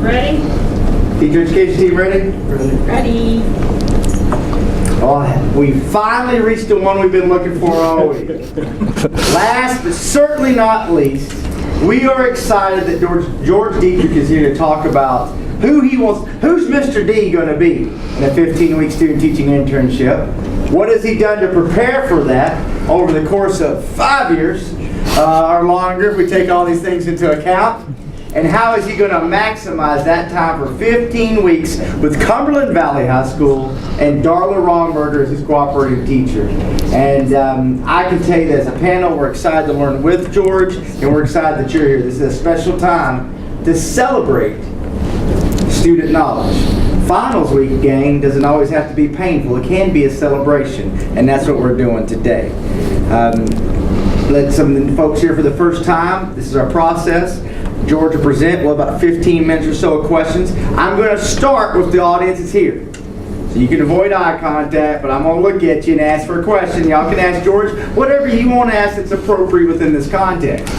Ready? Teacher education team ready? Ready. Oh, we finally reached the one we've been looking for all week. Last but certainly not least, we are excited that George Dietrich is here to talk about who's Mr. D going to be in a 15-week student teaching internship. What has he done to prepare for that over the course of 5 years or longer if we take all these things into account? And how is he going to maximize that time for 15 weeks with Cumberland Valley High School and Darla Rongberger as his cooperating teacher? And I can tell you that as a panel, we're excited to learn with George, and we're excited that you're here. This is a special time to celebrate student knowledge. Finals week, gang, doesn't always have to be painful. It can be a celebration, and that's what we're doing today. Let some of the folks here for the first time. This is our process. George will present. We'll have about 15 minutes or so of questions. I'm going to start with the audience that's here. So you can avoid eye contact, but I'm going to look at you and ask for a question. Y'all can ask George whatever you want to ask that's appropriate within this context.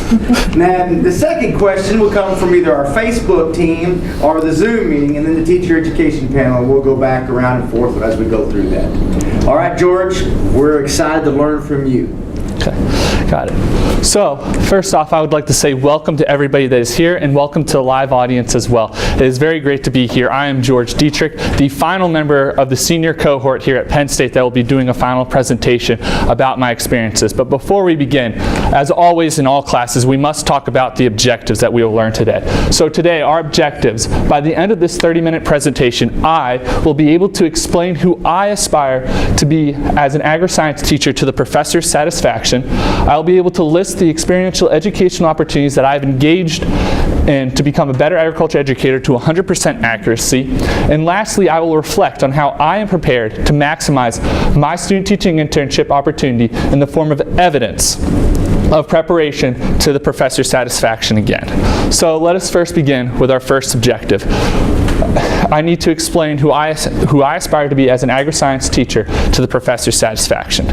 Now, the second question will come from either our Facebook team or the Zoom meeting, and then the teacher education panel. We'll go back around and forth as we go through that. All right, George, we're excited to learn from you. Okay, got it. So, first off, I would like to say welcome to everybody that is here and welcome to the live audience as well. It is very great to be here. I am George Dietrich, the final member of the senior cohort here at Penn State that will be doing a final presentation about my experiences. But before we begin, as always in all classes, we must talk about the objectives that we will learn today. So today, our objectives, by the end of this 30-minute presentation, I will be able to explain who I aspire to be as an agri-science teacher to the professor's satisfaction. I'll be able to list the experiential educational opportunities that I've engaged in to become a better agriculture educator to 100% accuracy. And lastly, I will reflect on how I am prepared to maximize my student teaching internship opportunity in the form of evidence of preparation to the professor's satisfaction again. So let us first begin with our first objective. I need to explain who I aspire to be as an agri-science teacher to the professor's satisfaction.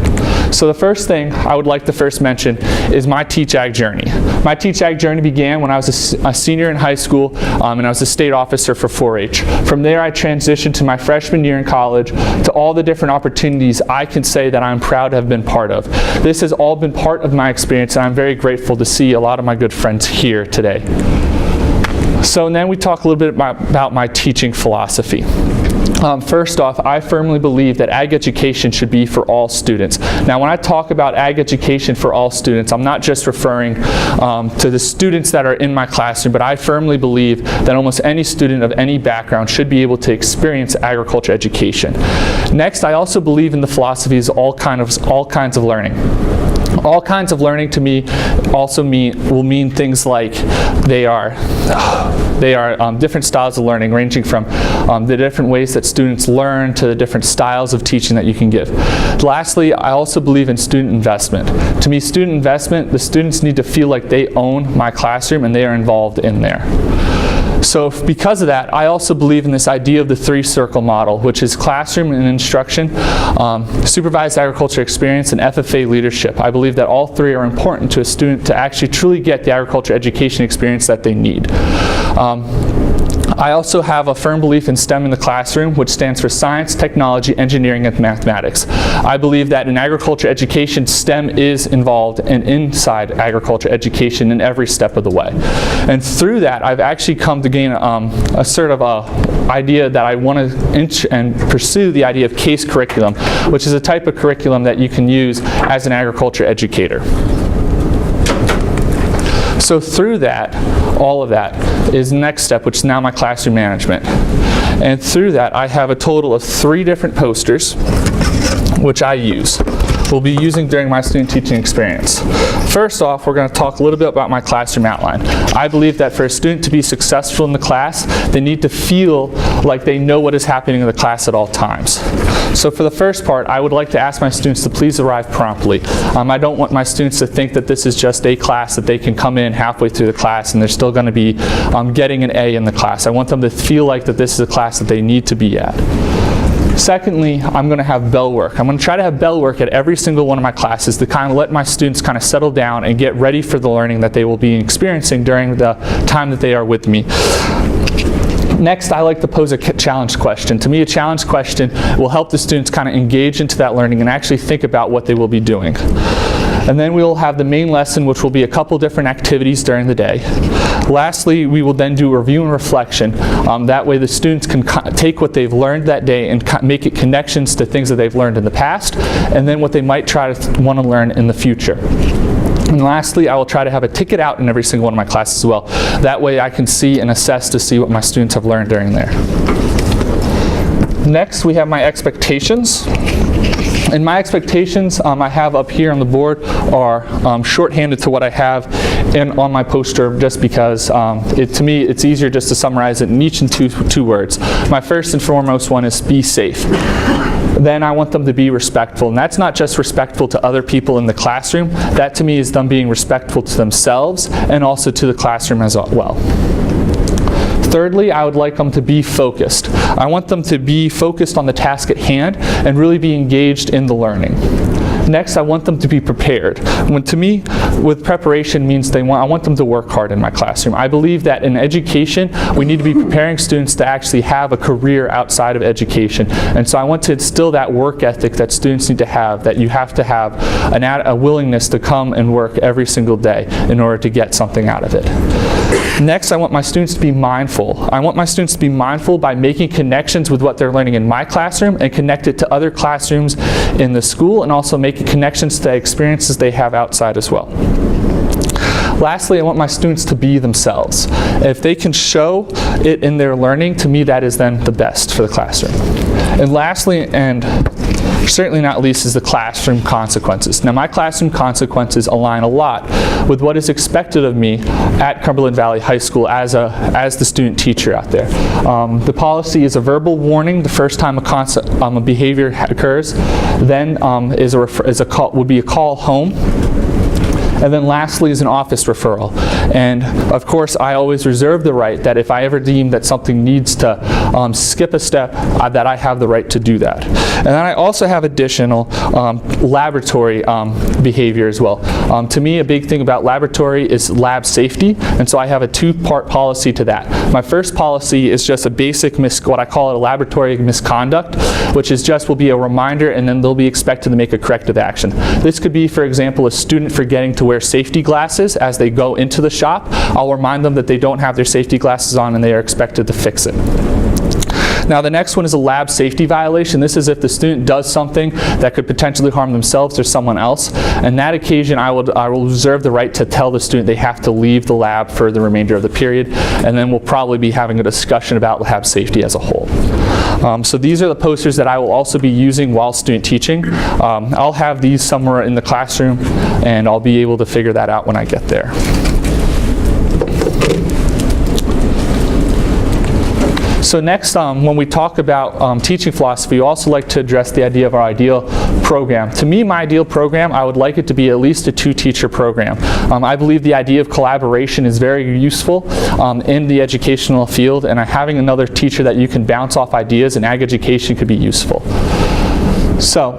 So the first thing I would like to first mention is my Teach Ag journey. My Teach Ag journey began when I was a senior in high school and I was a state officer for 4-H. From there I transitioned to my freshman year in college to all the different opportunities I can say that I'm proud to have been part of. This has all been part of my experience, and I'm very grateful to see a lot of my good friends here today. So then we talk a little bit about my teaching philosophy. First off, I firmly believe that ag education should be for all students. Now, when I talk about ag education for all students, I'm not just referring to the students that are in my classroom, but I firmly believe that almost any student of any background should be able to experience agriculture education. Next, I also believe in the philosophy of all kinds of learning. All kinds of learning to me also will mean things like they are different styles of learning, ranging from the different ways that students learn to the different styles of teaching that you can give. Lastly, I also believe in student investment. To me, student investment, the students need to feel like they own my classroom and they are involved in there. So because of that, I also believe in this idea of the 3-circle model, which is classroom and instruction, supervised agriculture experience, and FFA leadership. I believe that all three are important to a student to actually truly get the agriculture education experience that they need. I also have a firm belief in STEM in the classroom, which stands for science, technology, engineering, and mathematics. I believe that in agriculture education, STEM is involved and inside agriculture education in every step of the way. And through that, I've actually come to gain a sort of idea that I want to and pursue the idea of case curriculum, which is a type of curriculum that you can use as an agriculture educator. So through that, all of that is the next step, which is now my classroom management. And through that, I have a total of 3 different posters, which I use. We'll be using during my student teaching experience. First off, we're going to talk a little bit about my classroom outline. I believe that for a student to be successful in the class, they need to feel like they know what is happening in the class at all times. So for the first part, I would like to ask my students to please arrive promptly. I don't want my students to think that this is just a class that they can come in halfway through the class and they're still going to be getting an A in the class. I want them to feel like that this is a class that they need to be at. Secondly, I'm going to have bell work. I'm going to try to have bell work at every single one of my classes to kind of let my students kind of settle down and get ready for the learning that they will be experiencing during the time that they are with me. Next, I like to pose a challenge question. To me, a challenge question will help the students kind of engage into that learning and actually think about what they will be doing. And then we will have the main lesson, which will be a couple different activities during the day. Lastly, we will then do review and reflection. That way the students can take what they've learned that day and make it connections to things that they've learned in the past, and then what they might try to want to learn in the future. And lastly, I will try to have a ticket out in every single one of my classes as well. That way I can see and assess to see what my students have learned during there. Next, we have my expectations. And my expectations I have up here on the board are shorthanded to what I have on my poster, just because to me it's easier just to summarize it in each in two words. My first and foremost one is be safe. Then I want them to be respectful, and that's not just respectful to other people in the classroom. That to me is them being respectful to themselves and also to the classroom as well. Thirdly, I would like them to be focused. I want them to be focused on the task at hand and really be engaged in the learning. Next, I want them to be prepared. When to me, with preparation means I want them to work hard in my classroom. I believe that in education, we need to be preparing students to actually have a career outside of education. And so I want to instill that work ethic that students need to have, that you have to have a willingness to come and work every single day in order to get something out of it. Next, I want my students to be mindful. I want my students to be mindful by making connections with what they're learning in my classroom and connect it to other classrooms in the school, and also making connections to experiences they have outside as well. Lastly, I want my students to be themselves. If they can show it in their learning, to me that is then the best for the classroom. And lastly, and certainly not least, is the classroom consequences. Now, my classroom consequences align a lot with what is expected of me at Cumberland Valley High School as the student teacher out there. The policy is a verbal warning the first time a behavior occurs, then would be a call home. And then lastly is an office referral. And of course, I always reserve the right that if I ever deem that something needs to skip a step, that I have the right to do that. And then I also have additional laboratory behavior as well. To me, a big thing about laboratory is lab safety, and so I have a two-part policy to that. My first policy is just a basic, what I call it a laboratory misconduct, which is will be a reminder, and then they'll be expected to make a corrective action. This could be, for example, a student forgetting to wear safety glasses as they go into the shop. I'll remind them that they don't have their safety glasses on and they are expected to fix it. Now, the next one is a lab safety violation. This is if the student does something that could potentially harm themselves or someone else. In that occasion, I will reserve the right to tell the student they have to leave the lab for the remainder of the period, and then we'll probably be having a discussion about lab safety as a whole. So these are the posters that I will also be using while student teaching. I'll have these somewhere in the classroom, and I'll be able to figure that out when I get there. So next, when we talk about teaching philosophy, we also like to address the idea of our ideal program. To me, my ideal program, I would like it to be at least a two-teacher program. I believe the idea of collaboration is very useful in the educational field, and having another teacher that you can bounce off ideas in ag education could be useful. So,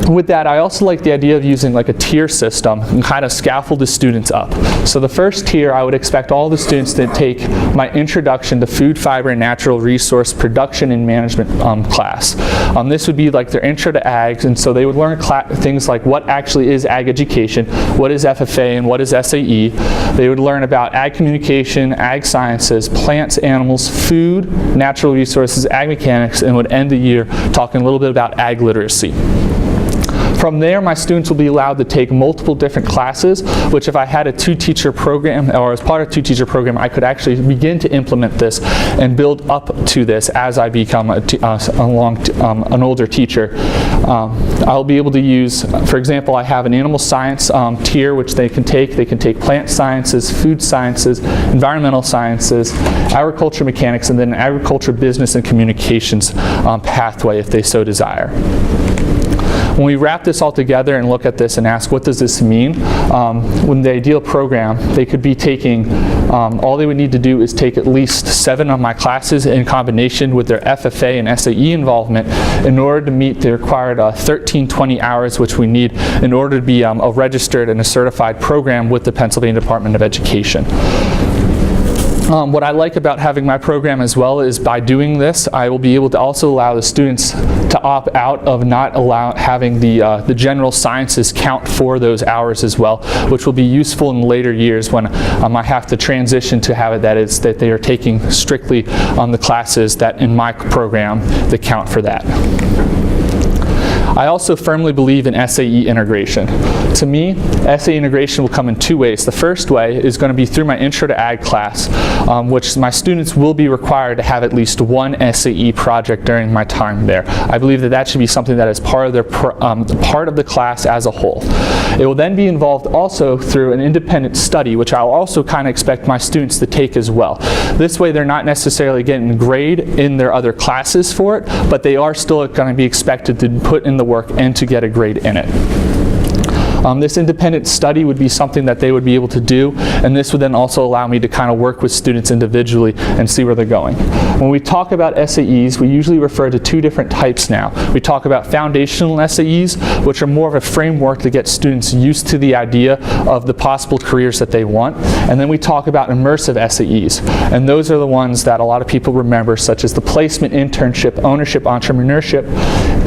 with that, I also like the idea of using like a tier system and kind of scaffold the students up. So the first tier, I would expect all the students to take my Introduction to Food, Fiber, and Natural Resource Production and Management class. This would be like their intro to ag, and so they would learn things like what actually is ag education, what is FFA, and what is SAE. They would learn about ag communication, ag sciences, plants, animals, food, natural resources, ag mechanics, and would end the year talking a little bit about ag literacy. From there, my students will be allowed to take multiple different classes, which if I had a two-teacher program, or as part of a two-teacher program, I could actually begin to implement this and build up to this as I become an older teacher. I'll be able to use, for example, I have an animal science tier which they can take. They can take plant sciences, food sciences, environmental sciences, agriculture mechanics, and then an agriculture business and communications pathway if they so desire. When we wrap this all together and look at this and ask, what does this mean? When the ideal program, they could be taking, all they would need to do is take at least 7 of my classes in combination with their FFA and SAE involvement in order to meet the required 1320 hours which we need in order to be a registered and a certified program with the Pennsylvania Department of Education. What I like about having my program as well is by doing this, I will be able to also allow the students to opt out of not having the general sciences count for those hours as well, which will be useful in later years when I have to transition to have it that they are taking strictly the classes that in my program that count for that. I also firmly believe in SAE integration. To me, SAE integration will come in two ways. The first way is going to be through my Intro to Ag class, which my students will be required to have at least one SAE project during my time there. I believe that that should be something that is part of their part of the class as a whole. It will then be involved also through an independent study, which I'll also kind of expect my students to take as well. This way they're not necessarily getting a grade in their other classes for it, but they are still going to be expected to put in the work and to get a grade in it. This independent study would be something that they would be able to do, and this would then also allow me to kind of work with students individually and see where they're going. When we talk about SAEs, we usually refer to two different types now. We talk about foundational SAEs, which are more of a framework to get students used to the idea of the possible careers that they want, and then we talk about immersive SAEs, and those are the ones that a lot of people remember, such as the placement, internship, ownership, entrepreneurship,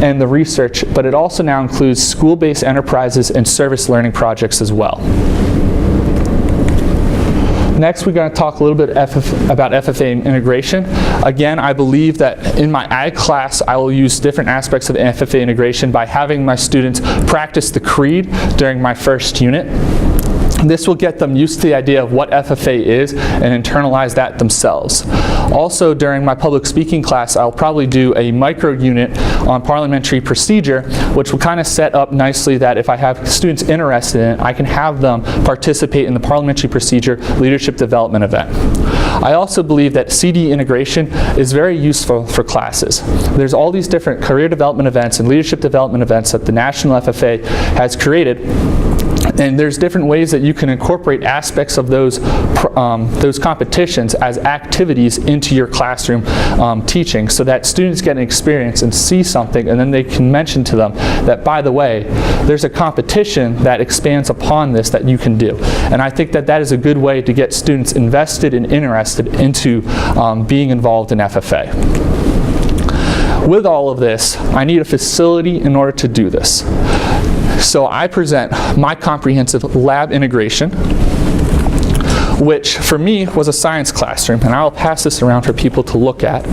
and the research, but it also now includes school-based enterprises and service learning projects as well. Next, we're going to talk a little bit about FFA integration. Again, I believe that in my Ag class, I will use different aspects of FFA integration by having my students practice the creed during my first unit. This will get them used to the idea of what FFA is and internalize that themselves. Also, during my public speaking class, I'll probably do a micro unit on parliamentary procedure, which will kind of set up nicely that if I have students interested in it, I can have them participate in the parliamentary procedure leadership development event. I also believe that CD integration is very useful for classes. There's all these different career development events and leadership development events that the National FFA has created. And there's different ways that you can incorporate aspects of those competitions as activities into your classroom teaching, so that students get an experience and see something, and then they can mention to them that, by the way, there's a competition that expands upon this that you can do. And I think that that is a good way to get students invested and interested into being involved in FFA. With all of this, I need a facility in order to do this. So I present my comprehensive lab integration, which for me was a science classroom, and I'll pass this around for people to look at.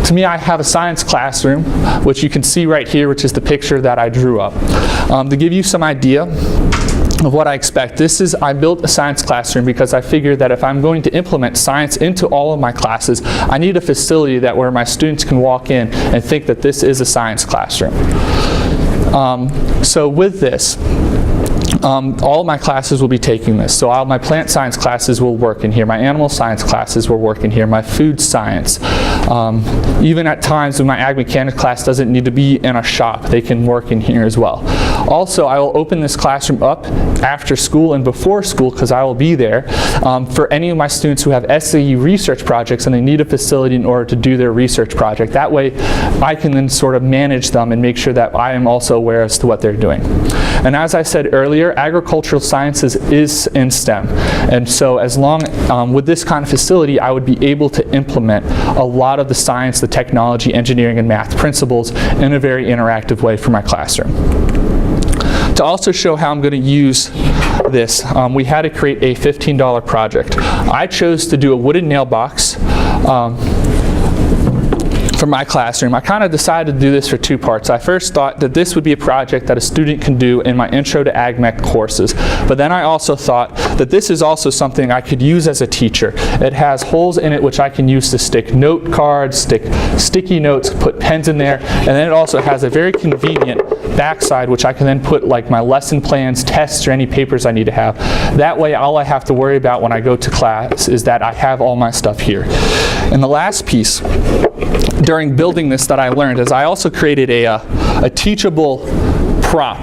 To me, I have a science classroom, which you can see right here, which is the picture that I drew up. To give you some idea of what I expect, I built a science classroom because I figured that if I'm going to implement science into all of my classes, I need a facility where my students can walk in and think that this is a science classroom. So with this, all of my classes will be taking this. So all my plant science classes will work in here. My animal science classes will work in here. My food science. Even at times when my ag mechanics class doesn't need to be in a shop, they can work in here as well. Also, I will open this classroom up after school and before school, because I will be there, for any of my students who have SAE research projects and they need a facility in order to do their research project. That way, I can then sort of manage them and make sure that I am also aware as to what they're doing. And as I said earlier, agricultural sciences is in STEM. And so as long, with this kind of facility, I would be able to implement a lot of the science, the technology, engineering, and math principles in a very interactive way for my classroom. To also show how I'm going to use this, we had to create a $15 project. I chose to do a wooden nail box for my classroom. I kind of decided to do this for two parts. I first thought that this would be a project that a student can do in my Intro to Ag Mech courses, but then I also thought that this is also something I could use as a teacher. It has holes in it which I can use to stick note cards, stick sticky notes, put pens in there, and then it also has a very convenient backside which I can then put like my lesson plans, tests, or any papers I need to have. That way all I have to worry about when I go to class is that I have all my stuff here. And the last piece during building this that I learned is I also created a teachable prop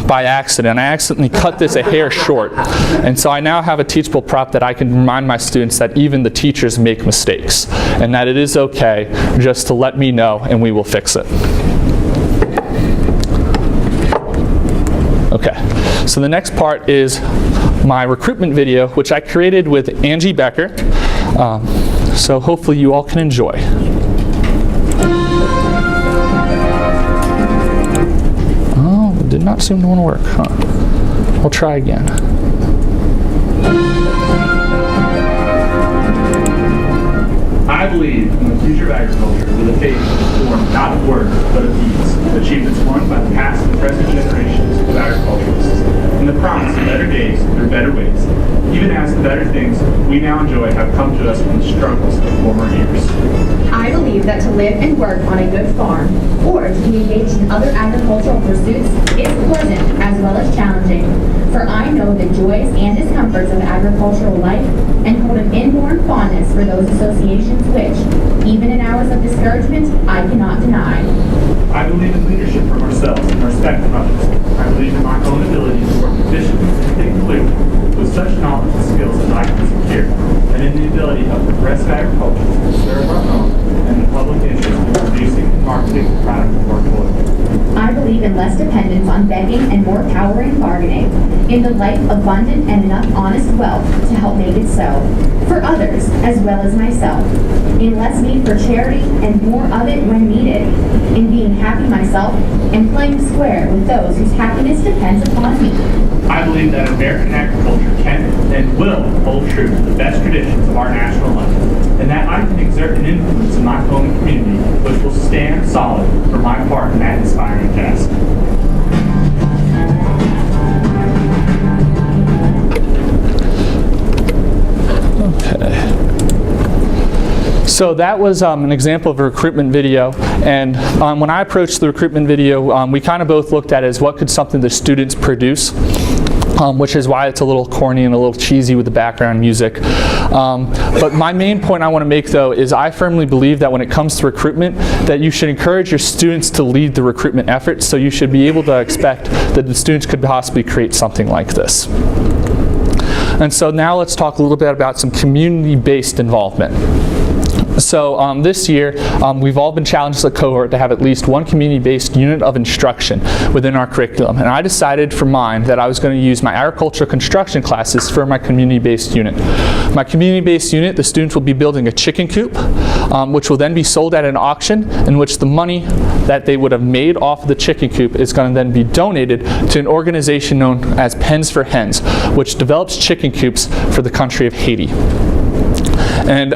by accident. I accidentally cut this a hair short. And so I now have a teachable prop that I can remind my students that even the teachers make mistakes and that it is okay just to let me know and we will fix it. Okay. So the next part is my recruitment video, which I created with Angie Becker. So hopefully you all can enjoy. Oh, it did not seem to want to work, huh? We'll try again. I believe in the future of agriculture with a faith formed not of words, but of deeds, achievements won by the past and present generations of agriculturalists, and the promise of better days through better ways, even as the better things we now enjoy have come to us from the struggles of former years. I believe that to live and work on a good farm, or to be engaged in other agricultural pursuits, is pleasant as well as challenging. For I know the joys and discomforts of agricultural life, and hold an inborn fondness for those associations which, even in hours of discouragement, I cannot deny. I believe in leadership from ourselves and respect from others. I believe in my own ability to work efficiently and think clearly, with such knowledge and skills as I can secure, and in the ability of progressive agriculture to serve our own and the public interest in producing and marketing the product of our toil. I believe in less dependence on begging and more power in bargaining, in the life abundant and enough honest wealth to help make it so, for others as well as myself, in less need for charity and more of it when needed, in being happy myself and playing square with those whose happiness depends upon me. I believe that American agriculture can and will hold true to the best traditions of our national life, and that I can exert an influence in my home and community which will stand solid for my part in that inspiring task. So that was an example of a recruitment video, and when I approached the recruitment video, we kind of both looked at it as what could something the students produce, which is why it's a little corny and a little cheesy with the background music. But my main point I want to make, though, is I firmly believe that when it comes to recruitment, that you should encourage your students to lead the recruitment effort, so you should be able to expect that the students could possibly create something like this. And so now let's talk a little bit about some community-based involvement. So this year, we've all been challenged as a cohort to have at least one community-based unit of instruction within our curriculum. And I decided for mine that I was going to use my agricultural construction classes for my community-based unit. My community-based unit, the students will be building a chicken coop, which will then be sold at an auction, in which the money that they would have made off of the chicken coop is going to then be donated to an organization known as Pens for Hens, which develops chicken coops for the country of Haiti. And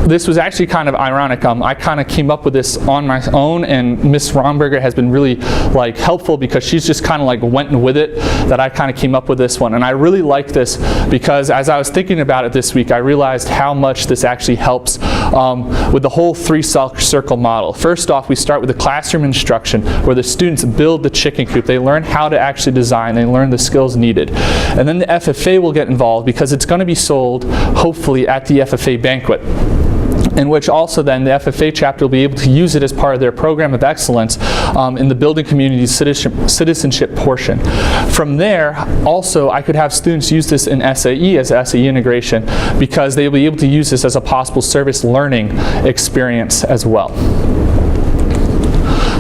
this was actually kind of ironic. I kind of came up with this on my own, and Miss Romberger has been really helpful because she's just kind of went with it, that I kind of came up with this one. And I really like this because as I was thinking about it this week, I realized how much this actually helps with the whole three-circle model. First off, we start with the classroom instruction where the students build the chicken coop. They learn how to actually design. They learn the skills needed. And then the FFA will get involved because it's going to be sold, hopefully, at the FFA banquet, in which also then the FFA chapter will be able to use it as part of their program of excellence in the building community citizenship portion. From there, also, I could have students use this in SAE as SAE integration because they'll be able to use this as a possible service learning experience as well.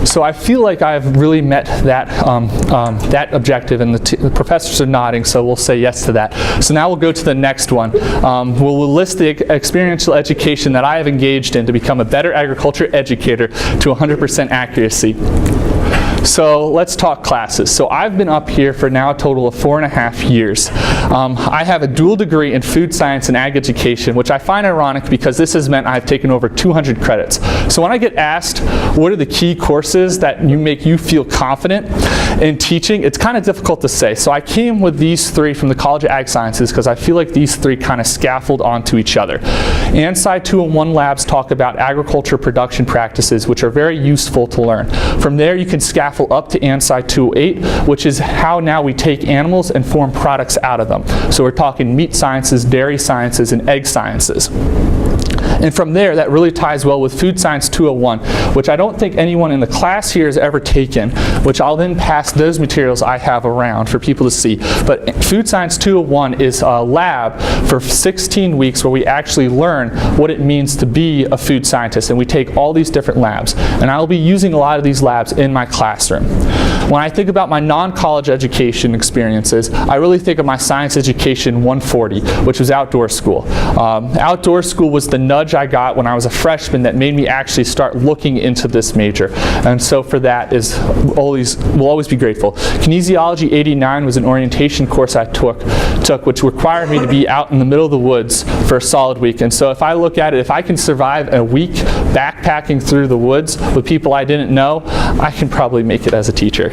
So I feel like I've really met that, that objective, and the professors are nodding, so we'll say yes to that. So now we'll go to the next one. We'll list the experiential education that I have engaged in to become a better agriculture educator to 100% accuracy. So let's talk classes. So I've been up here for now a total of 4.5 years. I have a dual degree in food science and ag education, which I find ironic because this has meant I've taken over 200 credits. So when I get asked what are the key courses that make you feel confident in teaching, it's kind of difficult to say. So I came with these three from the College of Ag Sciences because I feel like these three kind of scaffold onto each other. ANSI 201 labs talk about agriculture production practices, which are very useful to learn. From there you can scaffold up to ANSI 208, which is how now we take animals and form products out of them. So we're talking meat sciences, dairy sciences, and egg sciences. And from there, that really ties well with Food Science 201, which I don't think anyone in the class here has ever taken, which I'll then pass those materials I have around for people to see. But Food Science 201 is a lab for 16 weeks where we actually learn what it means to be a food scientist, and we take all these different labs. And I'll be using a lot of these labs in my classroom. When I think about my non-college education experiences, I really think of my Science Education 140, which was outdoor school. Outdoor school was the nudge I got when I was a freshman that made me actually start looking into this major. And so for that we'll always be grateful. Kinesiology 89 was an orientation course I took which required me to be out in the middle of the woods for a solid week. And so if I look at it, if I can survive a week backpacking through the woods with people I didn't know, I can probably make it as a teacher.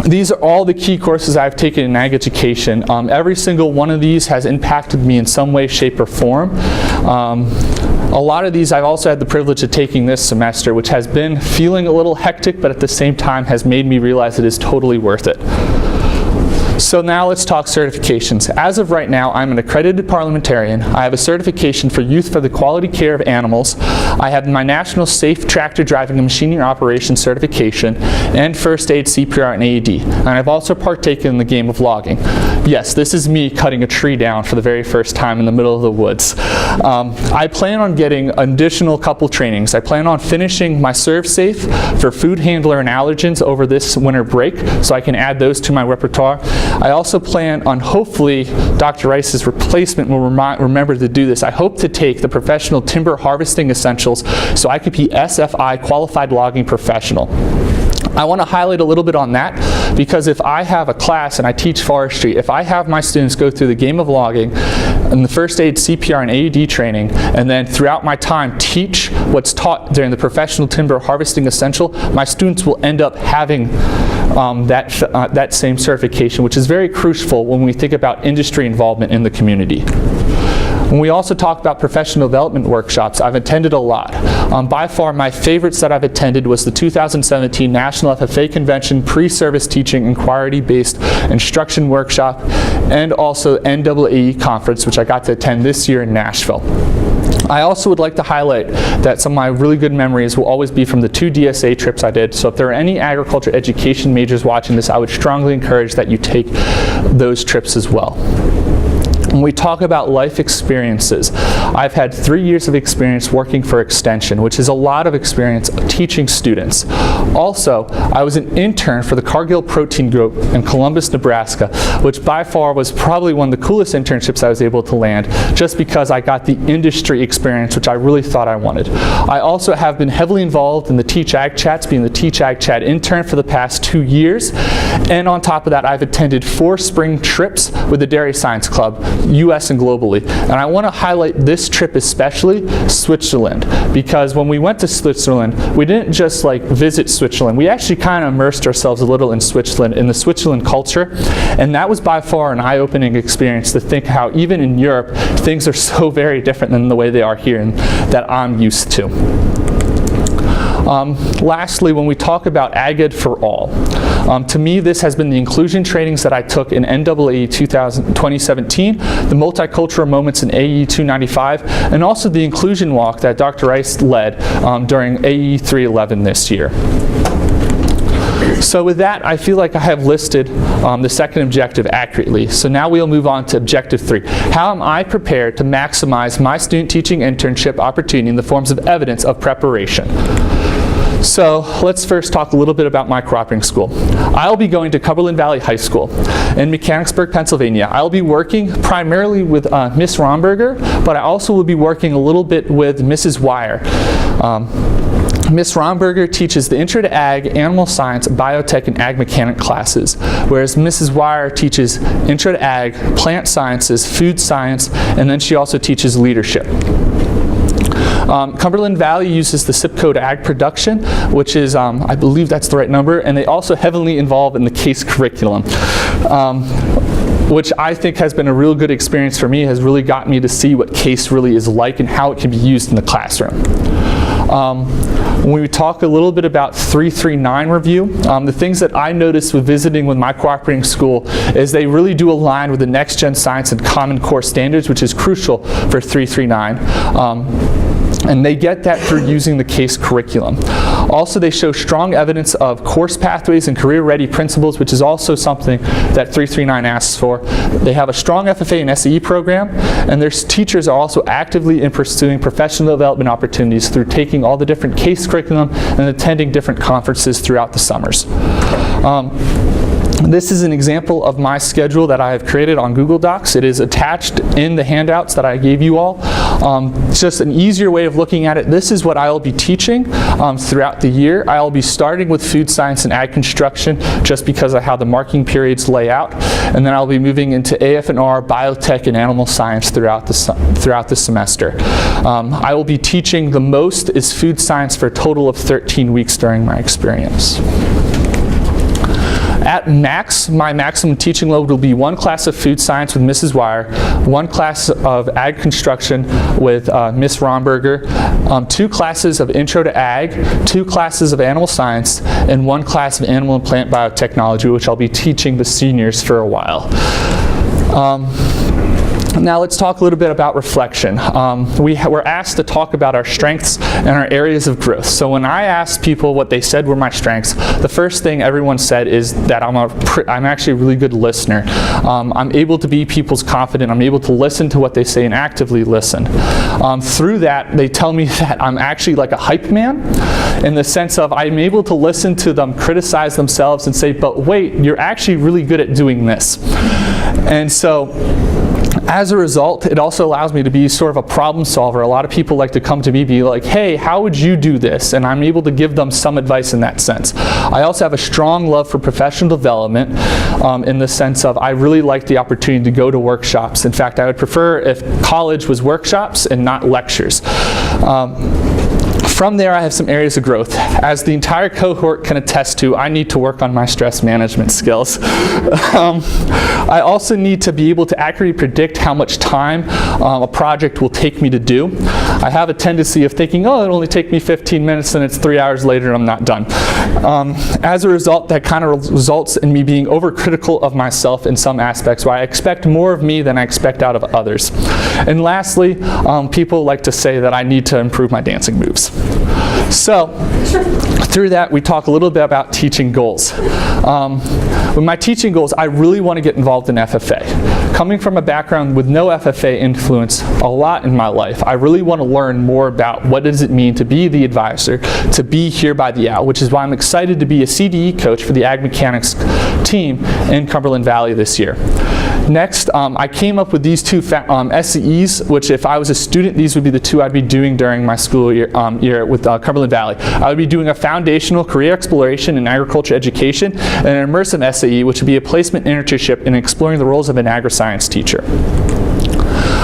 These are all the key courses I've taken in ag education. Every single one of these has impacted me in some way, shape, or form. A lot of these I've also had the privilege of taking this semester, which has been feeling a little hectic, but at the same time has made me realize it is totally worth it. So now let's talk certifications. As of right now, I'm an accredited parliamentarian. I have a certification for Youth for the Quality Care of Animals. I have my National Safe Tractor Driving and Machinery Operations certification and First Aid, CPR, and AED. And I've also partaken in the game of logging. Yes, this is me cutting a tree down for the very first time in the middle of the woods. I plan on getting an additional couple trainings. I plan on finishing my ServSafe for food handler and allergens over this winter break, so I can add those to my repertoire. I also plan on, hopefully, Dr. Rice's replacement will remember to do this. I hope to take the Professional Timber Harvesting Essentials so I could be SFI Qualified Logging Professional. I want to highlight a little bit on that because if I have a class and I teach forestry, if I have my students go through the game of logging and the first aid, CPR, and AED training, and then throughout my time teach what's taught during the Professional Timber Harvesting Essential, my students will end up having that same certification, which is very crucial when we think about industry involvement in the community. When we also talk about professional development workshops, I've attended a lot. By far, my favorites that I've attended was the 2017 National FFA Convention Pre-Service Teaching Inquiry-Based Instruction Workshop, and also NAAE Conference, which I got to attend this year in Nashville. I also would like to highlight that some of my really good memories will always be from the 2 DSA trips I did. So if there are any agriculture education majors watching this, I would strongly encourage that you take those trips as well. When we talk about life experiences, I've had 3 years of experience working for Extension, which is a lot of experience teaching students. Also, I was an intern for the Cargill Protein Group in Columbus, Nebraska, which by far was probably one of the coolest internships I was able to land, just because I got the industry experience, which I really thought I wanted. I also have been heavily involved in the Teach Ag Chats, being the Teach Ag Chat intern for the past 2 years. And on top of that, I've attended 4 spring trips with the Dairy Science Club, US and globally. And I want to highlight this trip especially, Switzerland, because when we went to Switzerland, we didn't just like visit Switzerland. We actually kind of immersed ourselves a little in Switzerland, in the Switzerland culture, and that was by far an eye-opening experience to think how even in Europe, things are so very different than the way they are here and that I'm used to. Lastly, when we talk about Ag Ed for All, to me this has been the inclusion trainings that I took in NAAE 2017, the multicultural moments in AE 295, and also the inclusion walk that Dr. Rice led during AE 311 this year. So with that, I feel like I have listed the second objective accurately. So now we'll move on to objective 3. How am I prepared to maximize my student teaching internship opportunity in the forms of evidence of preparation? So let's first talk a little bit about my co-operating school. I'll be going to Cumberland Valley High School in Mechanicsburg, Pennsylvania. I'll be working primarily with Miss Romberger, but I also will be working a little bit with Mrs. Wire. Miss Romberger teaches the Intro to Ag, Animal Science, Biotech, and Ag Mechanic classes, whereas Mrs. Wire teaches Intro to Ag, Plant Sciences, Food Science, and then she also teaches leadership. Cumberland Valley uses the zip code Ag Production, which is, I believe that's the right number, and they also heavily involve in the CASE curriculum, which I think has been a real good experience for me, has really got me to see what CASE really is like and how it can be used in the classroom. When we talk a little bit about 339 review, the things that I noticed with visiting with my cooperating school is they really do align with the Next Gen Science and Common Core standards, which is crucial for 339. And they get that through using the CASE curriculum. Also, they show strong evidence of course pathways and career-ready principles, which is also something that 339 asks for. They have a strong FFA and SAE program, and their teachers are also actively in pursuing professional development opportunities through taking all the different CASE curriculum and attending different conferences throughout the summers. This is an example of my schedule that I have created on Google Docs. It is attached in the handouts that I gave you all. It's just an easier way of looking at it. This is what I will be teaching throughout the year. I will be starting with food science and ag construction just because of how the marking periods lay out. And then I'll be moving into AF&R, biotech, and animal science throughout the semester. I will be teaching the most is food science for a total of 13 weeks during my experience. At max, my maximum teaching load will be 1 class of food science with Mrs. Wire, 1 class of ag construction with Miss Romberger, 2 classes of intro to ag, 2 classes of animal science, and 1 class of animal and plant biotechnology, which I'll be teaching the seniors for a while. Now let's talk a little bit about reflection. We're asked to talk about our strengths and our areas of growth. So when I asked people what they said were my strengths, the first thing everyone said is that I'm actually a really good listener. I'm able to be people's confidant. I'm able to listen to what they say and actively listen. Through that, they tell me that I'm actually like a hype man in the sense of I'm able to listen to them criticize themselves and say, but wait, you're actually really good at doing this. And so, as a result, it also allows me to be sort of a problem solver. A lot of people like to come to me and be like, hey, how would you do this? And I'm able to give them some advice in that sense. I also have a strong love for professional development in the sense of I really like the opportunity to go to workshops. In fact, I would prefer if college was workshops and not lectures. From there, I have some areas of growth. As the entire cohort can attest to, I need to work on my stress management skills. I also need to be able to accurately predict how much time a project will take me to do. I have a tendency of thinking, oh, it'll only take me 15 minutes and it's 3 hours later and I'm not done. As a result, that kind of results in me being overcritical of myself in some aspects, where I expect more of me than I expect out of others. And lastly, people like to say that I need to improve my dancing moves. So, through that, we talk a little bit about teaching goals. With my teaching goals, I really want to get involved in FFA. Coming from a background with no FFA influence a lot in my life, I really want to learn more about what does it mean to be the advisor, to be here by the owl, which is why I'm excited to be a CDE coach for the Ag Mechanics team in Cumberland Valley this year. Next, I came up with these 2 SCEs, which if I was a student, these would be the 2 I'd be doing during my school year with Cumberland Valley. I would be doing a foundational career exploration in agriculture education and an immersive SCE, which would be a placement internship in exploring the roles of an agri-science teacher.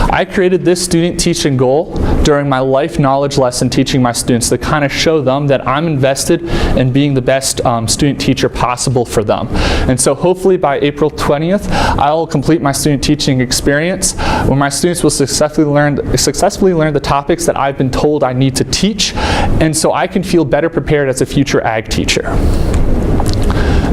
I created this student teaching goal during my life knowledge lesson teaching my students to kind of show them that I'm invested in being the best student teacher possible for them. And so hopefully by April 20th, I'll complete my student teaching experience where my students will successfully learn the topics that I've been told I need to teach, and so I can feel better prepared as a future ag teacher.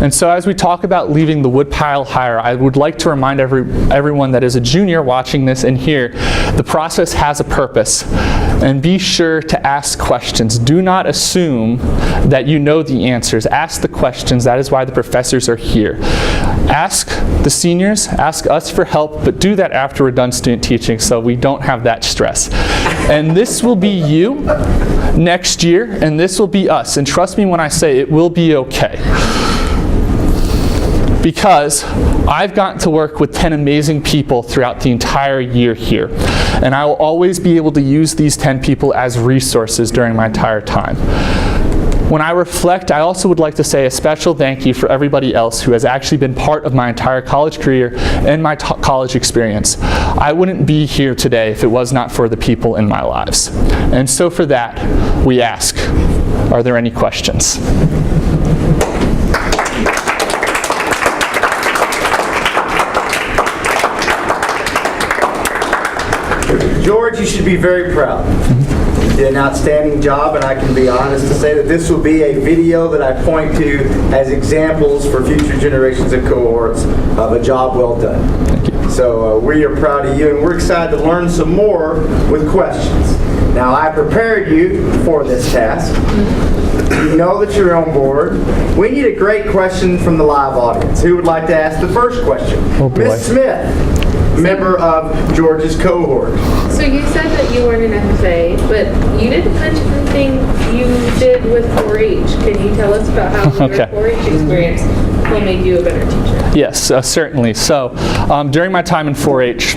And so as we talk about leaving the woodpile higher, I would like to remind everyone that is a junior watching this and here, the process has a purpose. And be sure to ask questions. Do not assume that you know the answers. Ask the questions. That is why the professors are here. Ask the seniors, ask us for help, but do that after we're done student teaching so we don't have that stress. And this will be you next year, and this will be us. And trust me when I say it will be okay. Because I've gotten to work with 10 amazing people throughout the entire year here. And I will always be able to use these 10 people as resources during my entire time. When I reflect, I also would like to say a special thank you for everybody else who has actually been part of my entire college career and my college experience. I wouldn't be here today if it was not for the people in my lives. And so for that, we ask, are there any questions? George, you should be very proud. You did an outstanding job, and I can be honest to say that this will be a video that I point to as examples for future generations of cohorts of a job well done. Thank you. So we are proud of you, and we're excited to learn some more with questions. Now, I prepared you for this task. You know that you're on board. We need a great question from the live audience. Who would like to ask the first question? Oh, boy. Miss Smith, member of George's cohort. So you said that you weren't an FFA, but you didn't mention anything you did with 4-H. Can you tell us about how your 4-H experience will make you a better teacher? Yes, certainly. So during my time in 4-H,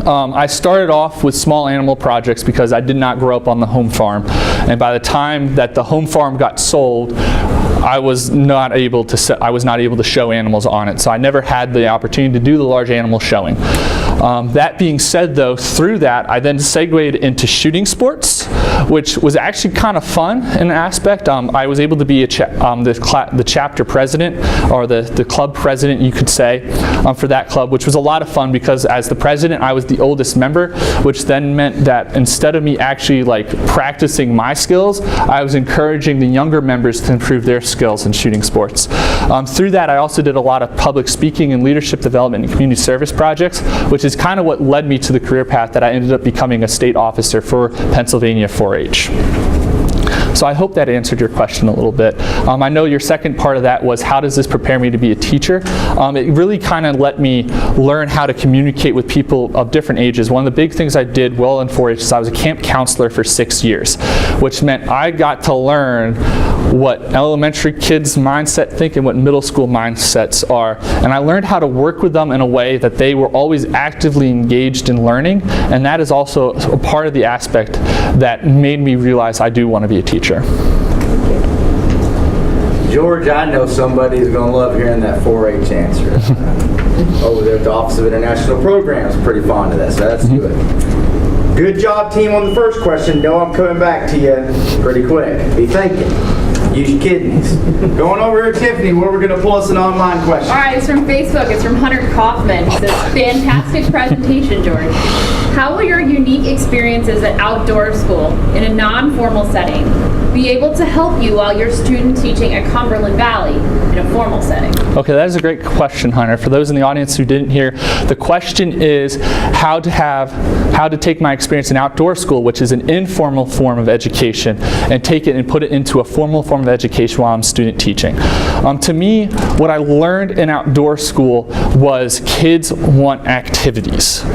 I started off with small animal projects because I did not grow up on the home farm. And by the time that the home farm got sold, I was not able to show animals on it. So I never had the opportunity to do the large animal showing. That being said, though, through that, I then segued into shooting sports, which was actually kind of fun in an aspect. I was able to be the chapter president, or the club president, you could say, for that club, which was a lot of fun because as the president, I was the oldest member, which then meant that instead of me actually practicing my skills, I was encouraging the younger members to improve their skills in shooting sports. Through that, I also did a lot of public speaking and leadership development and community service projects, which is kind of what led me to the career path that I ended up becoming a state officer for Pennsylvania 4-H. So I hope that answered your question a little bit. I know your second part of that was how does this prepare me to be a teacher? It really kind of let me learn how to communicate with people of different ages. One of the big things I did well in 4-H is I was a camp counselor for 6 years, which meant I got to learn what elementary kids' mindset think and what middle school mindsets are. And I learned how to work with them in a way that they were always actively engaged in learning, and that is also a part of the aspect that made me realize I do want to be a teacher. George, I know somebody who's going to love hearing that 4-H answer. Over there at the Office of International Programs, pretty fond of that, so that's good. Good job, team, on the first question. No, I'm coming back to you pretty quick. Be thinking. Use your kidneys. Going over here, Tiffany, where we're going to pull us an online question. All right, it's from Facebook. It's from Hunter Kaufman. It says, fantastic presentation, George. How will your unique experiences at outdoor school in a non-formal setting be able to help you while you're student teaching at Cumberland Valley in a formal setting? Okay, that is a great question, Hunter. For those in the audience who didn't hear, the question is how to take my experience in outdoor school, which is an informal form of education, and take it and put it into a formal form of education while I'm student teaching. To me, what I learned in outdoor school was kids want activities.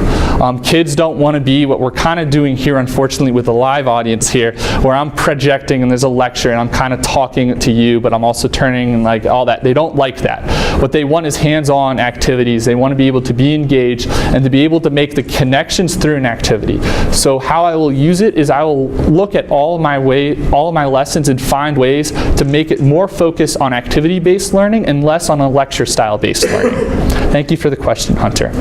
Kids don't want to be what we're kind of doing here, unfortunately, with the live audience here, where I'm projecting and there's a lecture and I'm kind of talking to you, but I'm also turning and all that. They don't like that. What they want is hands-on activities. They want to be able to be engaged and to be able to make the connections through an activity. So how I will use it is I will look at all of my lessons and find ways to make it more focused on activity-based learning and less on a lecture-style-based learning. Thank you for the question, Hunter.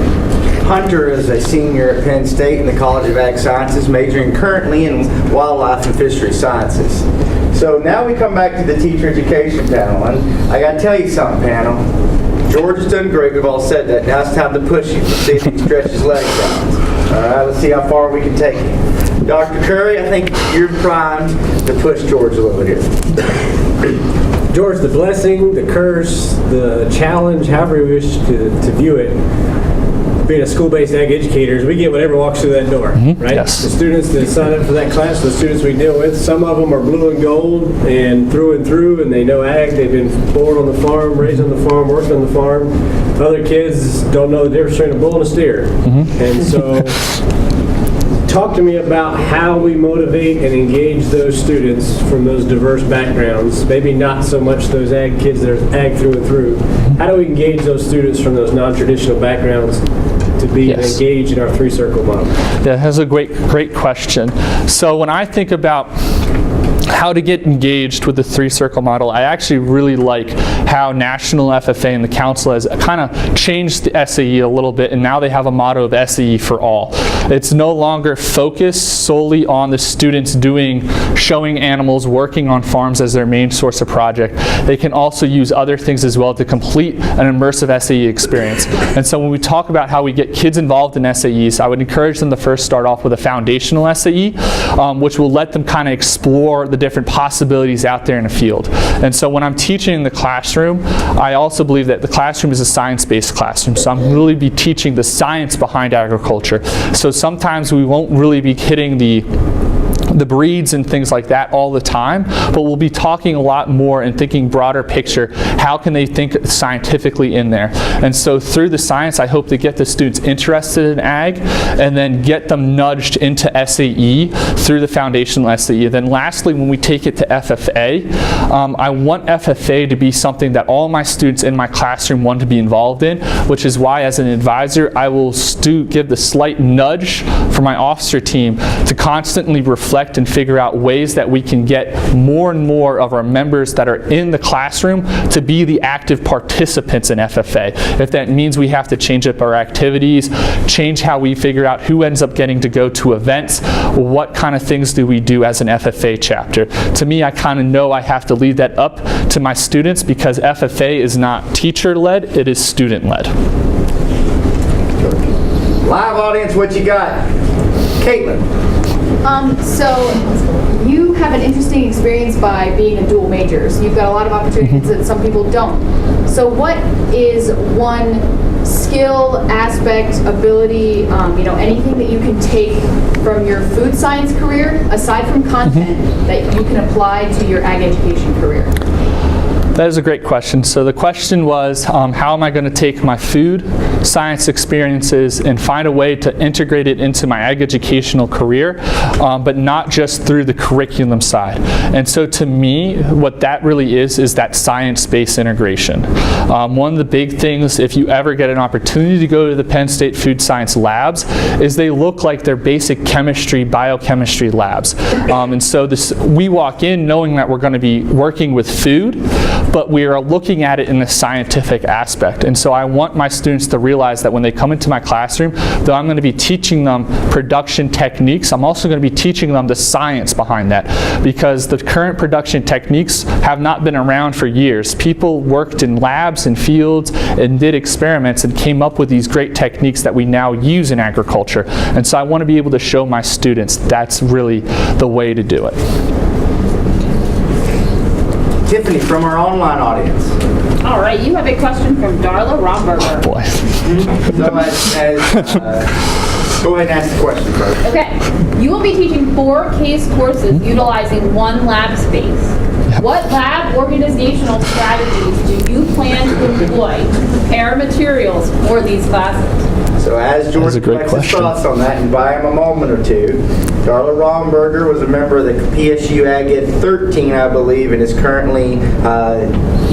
Hunter is a senior at Penn State in the College of Ag Sciences, majoring currently in wildlife and fishery sciences. So now we come back to the teacher education panel, and I got to tell you something, panel. George has done great. We've all said that. Now it's time to push him. Let's see if he can stretch his legs out. All right, let's see how far we can take him. Dr. Curry, I think you're primed to push George a little bit here. George, the blessing, the curse, the challenge, however you wish to view it, being a school-based ag educators, we get whatever walks through that door, right? Yes. The students that sign up for that class, the students we deal with, some of them are blue and gold and through, and they know ag. They've been born on the farm, raised on the farm, worked on the farm. Other kids don't know the difference between a bull and a steer. And so talk to me about how we motivate and engage those students from those diverse backgrounds, maybe not so much those ag kids that are ag through and through. How do we engage those students from those non-traditional backgrounds to be engaged in our three-circle model? That's a great question. So when I think about how to get engaged with the three-circle model, I actually really like how National FFA and the Council has kind of changed the SAE a little bit, and now they have a motto of SAE for all. It's no longer focused solely on the students showing animals, working on farms as their main source of project. They can also use other things as well to complete an immersive SAE experience. And so when we talk about how we get kids involved in SAEs, I would encourage them to first start off with a foundational SAE, which will let them kind of explore the different possibilities out there in the field. And so when I'm teaching in the classroom, I also believe that the classroom is a science-based classroom. So I'm really be teaching the science behind agriculture. So sometimes we won't really be hitting the breeds and things like that all the time, but we'll be talking a lot more and thinking broader picture. How can they think scientifically in there? And so through the science, I hope to get the students interested in ag and then get them nudged into SAE through the foundational SAE. Then lastly, when we take it to FFA, I want FFA to be something that all my students in my classroom want to be involved in, which is why as an advisor, I will give the slight nudge for my officer team to constantly reflect and figure out ways that we can get more and more of our members that are in the classroom to be the active participants in FFA. If that means we have to change up our activities, change how we figure out who ends up getting to go to events, what kind of things do we do as an FFA chapter. To me, I kind of know I have to leave that up to my students because FFA is not teacher-led, it is student-led. Live audience, what you got? Caitlin. So you have an interesting experience by being a dual major. So you've got a lot of opportunities that some people don't. So what is one skill, aspect, ability, anything that you can take from your food science career, aside from content, that you can apply to your ag education career? That is a great question. So the question was, how am I going to take my food science experiences and find a way to integrate it into my ag educational career, but not just through the curriculum side. And so to me, what that really is that science-based integration. One of the big things, if you ever get an opportunity to go to the Penn State Food Science Labs, is they look like they're basic chemistry, biochemistry labs. And so we walk in knowing that we're going to be working with food, but we are looking at it in the scientific aspect. And so I want my students to realize that when they come into my classroom, that I'm going to be teaching them production techniques. I'm also going to be teaching them the science behind that, because the current production techniques have not been around for years. People worked in labs and fields and did experiments and came up with these great techniques that we now use in agriculture. And so I want to be able to show my students that's really the way to do it. Tiffany, from our online audience. All right, you have a question from Darla Romberger. Boy. So go ahead and ask the question first. Okay, you will be teaching 4 case courses utilizing 1 lab space. What lab organizational strategies do you plan to employ to prepare materials for these classes? So as George collects his thoughts on that, and buy him a moment or two, Darla Romberger was a member of the PSU Ag Ed 13, I believe, and is currently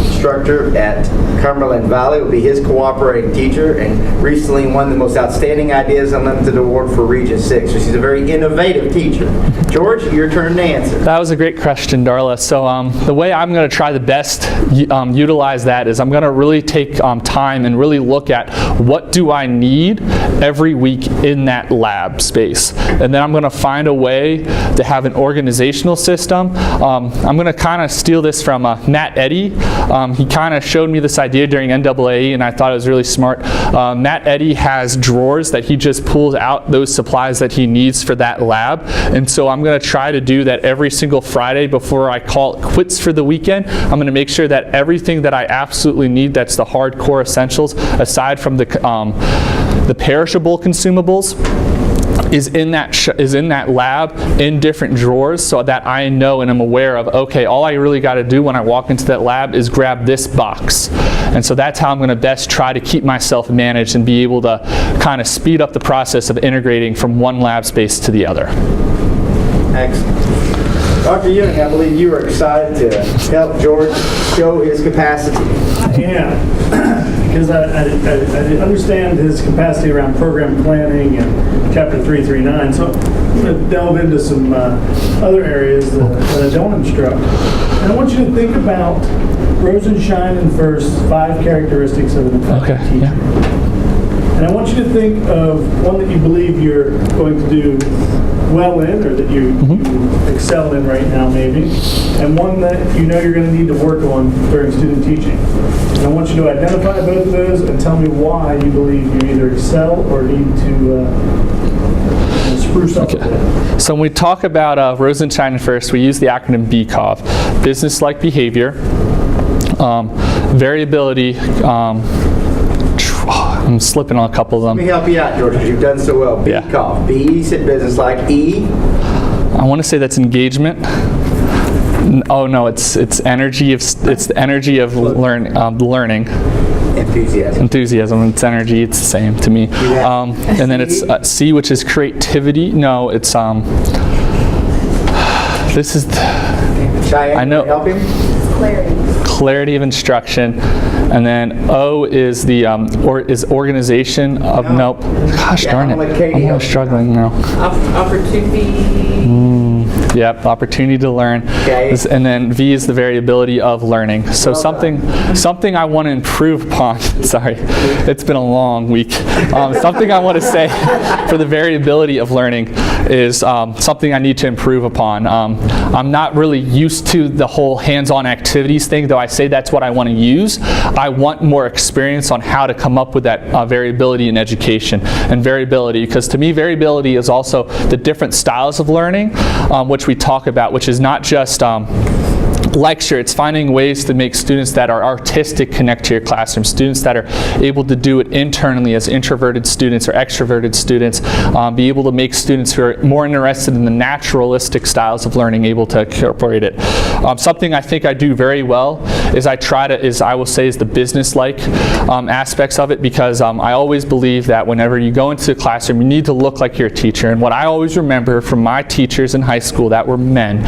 instructor at Cumberland Valley. Will be his cooperating teacher, and recently won the most outstanding Ideas Unlimited Award for Region 6. So she's a very innovative teacher. George, your turn to answer. That was a great question, Darla. So the way I'm going to try the best utilize that is I'm going to really take time and really look at what do I need every week in that lab space. And then I'm going to find a way to have an organizational system. I'm going to kind of steal this from Matt Eddy. He kind of showed me this idea during NAAE, and I thought it was really smart. Matt Eddy has drawers that he just pulls out those supplies that he needs for that lab. And so I'm going to try to do that every single Friday before I call it quits for the weekend. I'm going to make sure that everything that I absolutely need, that's the hardcore essentials, aside from the perishable consumables, is in that lab in different drawers, so that I know and I'm aware of, okay, all I really got to do when I walk into that lab is grab this box. And so that's how I'm going to best try to keep myself managed and be able to kind of speed up the process of integrating from one lab space to the other. Excellent. Dr. Ewing, I believe you were excited to help George show his capacity. Yeah, because I understand his capacity around program planning and Chapter 339, so I'm going to delve into some other areas that I don't instruct. And I want you to think about Rosenshine and First's 5 characteristics of an effective teacher. Yeah. And I want you to think of one that you believe you're going to do well in, or that you excel in right now maybe, and one that you know you're going to need to work on during student teaching. And I want you to identify both of those and tell me why you believe you either excel or need to spruce up a bit. So when we talk about Rosenshine and First, we use the acronym BCOV: business-like behavior, variability. I'm slipping on a couple of them. Let me help you out, George, because you've done so well. Yeah. BCOF. B, said business like. E. I want to say that's engagement. Oh no, it's energy of it's the energy of learning. Enthusiasm. It's energy. It's the same to me. Yeah. And then it's C, which is creativity. No, it's this is. Cheyenne, I know. help him. Clarity of instruction, and then O is the organization of nope. Gosh darn it! I'm struggling now. Opportunity. Yep, opportunity to learn. Okay. And then V is the variability of learning. So something I want to improve upon. Sorry, it's been a long week. Something I want to say for the variability of learning is something I need to improve upon. I'm not really used to the whole hands-on activities thing, though I say that's what I want to use. I want more experience on how to come up with that variability in education and variability, because to me variability is also the different styles of learning, which we talk about, which is not just lecture. It's finding ways to make students that are artistic connect to your classroom, students that are able to do it internally as introverted students or extroverted students, be able to make students who are more interested in the naturalistic styles of learning able to incorporate it. Something I think I do very well is I will say is the business-like aspects of it, because I always believe that whenever you go into the classroom, you need to look like you're a teacher. And what I always remember from my teachers in high school that were men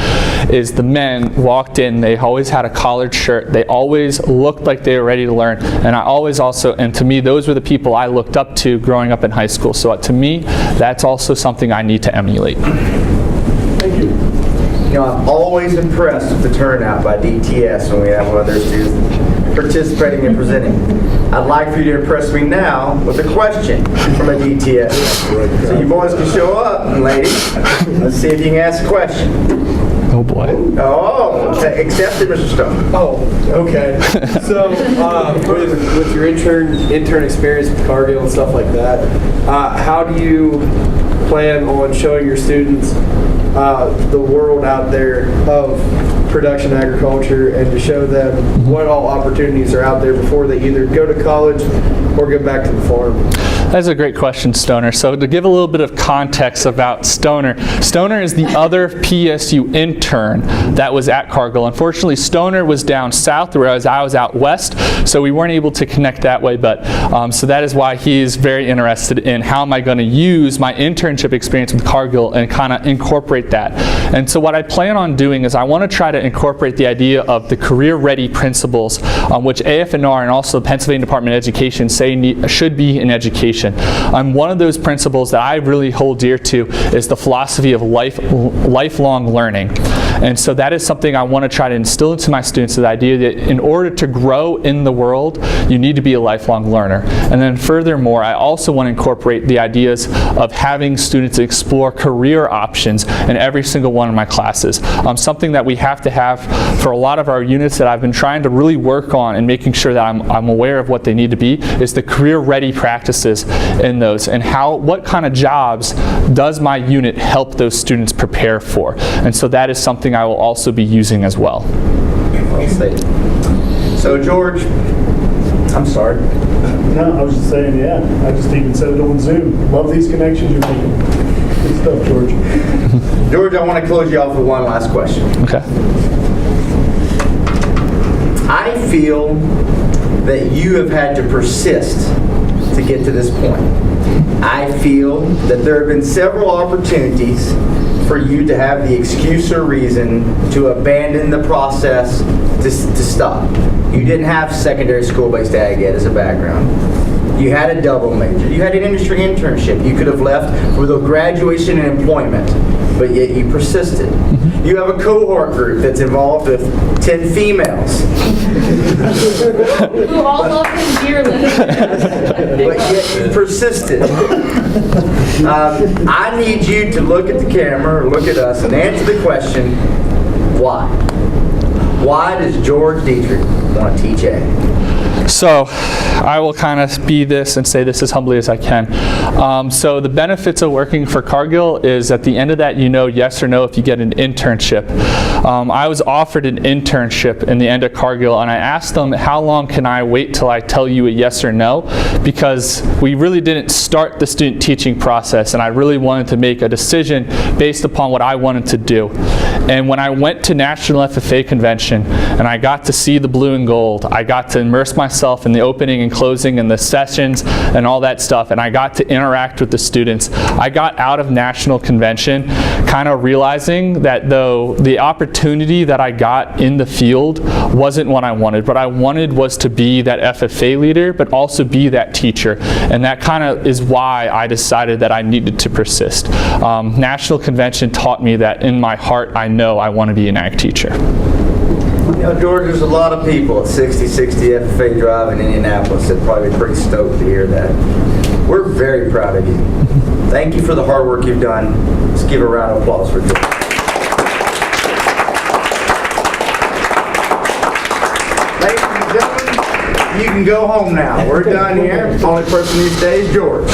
is the men walked in, they always had a collared shirt, they always looked like they were ready to learn, and to me those were the people I looked up to growing up in high school. So to me that's also something I need to emulate. Thank you. You know, I'm always impressed with the turnout by DTS when we have one of their students participating and presenting. I'd like for you to impress me now with a question from a DTS. So you boys can show up, and ladies, let's see if you can ask a question. Oh boy. Oh, accepted, Mr. Stone. Oh, okay. So, with your intern experience with Cargill and stuff like that, how do you plan on showing your students the world out there of production agriculture, and to show them what all opportunities are out there before they either go to college or go back to the farm? That's a great question, Stoner. So to give a little bit of context about Stoner, Stoner is the other PSU intern that was at Cargill. Unfortunately, Stoner was down south, whereas I was out west, so we weren't able to connect that way. But so that is why he is very interested in how am I going to use my internship experience with Cargill and kind of incorporate that. And so what I plan on doing is I want to try to incorporate the idea of the career-ready principles, which AFNR and also the Pennsylvania Department of Education say should be in education. One of those principles that I really hold dear to is the philosophy of lifelong learning. And so that is something I want to try to instill into my students, the idea that in order to grow in the world, you need to be a lifelong learner. And then furthermore, I also want to incorporate the ideas of having students explore career options in every single one of my classes. Something that we have to have for a lot of our units that I've been trying to really work on and making sure that I'm aware of what they need to be is the career-ready practices in those, and what kind of jobs does my unit help those students prepare for. And so that is something I will also be using as well. Well stated. So George, I'm sorry. No, I was just saying, yeah, I just even said it on Zoom. Love these connections you're making. Good stuff, George. George, I want to close you off with one last question. Okay. I feel that you have had to persist to get to this point. I feel that there have been several opportunities for you to have the excuse or reason to abandon the process to stop. You didn't have secondary school-based ag ed as a background. You had a double major. You had an industry internship. You could have left with a graduation and employment, but yet you persisted. You have a cohort group that's involved with 10 females. Who all love him dearly. But yet you persisted. I need you to look at the camera or look at us and answer the question, why? Why does George Dietrich want to teach ag? So I will kind of be this and say this as humbly as I can. So the benefits of working for Cargill is at the end of that, you know yes or no if you get an internship. I was offered an internship in the end of Cargill, and I asked them, how long can I wait till I tell you a yes or no? Because we really didn't start the student teaching process, and I really wanted to make a decision based upon what I wanted to do. And when I went to National FFA Convention and I got to see the blue and gold, I got to immerse myself in the opening and closing and the sessions and all that stuff, and I got to interact with the students. I got out of National Convention kind of realizing that though the opportunity that I got in the field wasn't what I wanted. What I wanted was to be that FFA leader, but also be that teacher. And that kind of is why I decided that I needed to persist. National Convention taught me that in my heart, I know I want to be an ag teacher. You know, George, there's a lot of people at 6060 FFA Drive in Indianapolis that probably be pretty stoked to hear that. We're very proud of you. Thank you for the hard work you've done. Let's give a round of applause for George. Ladies and gentlemen, you can go home now. We're done here. The only person these days, George.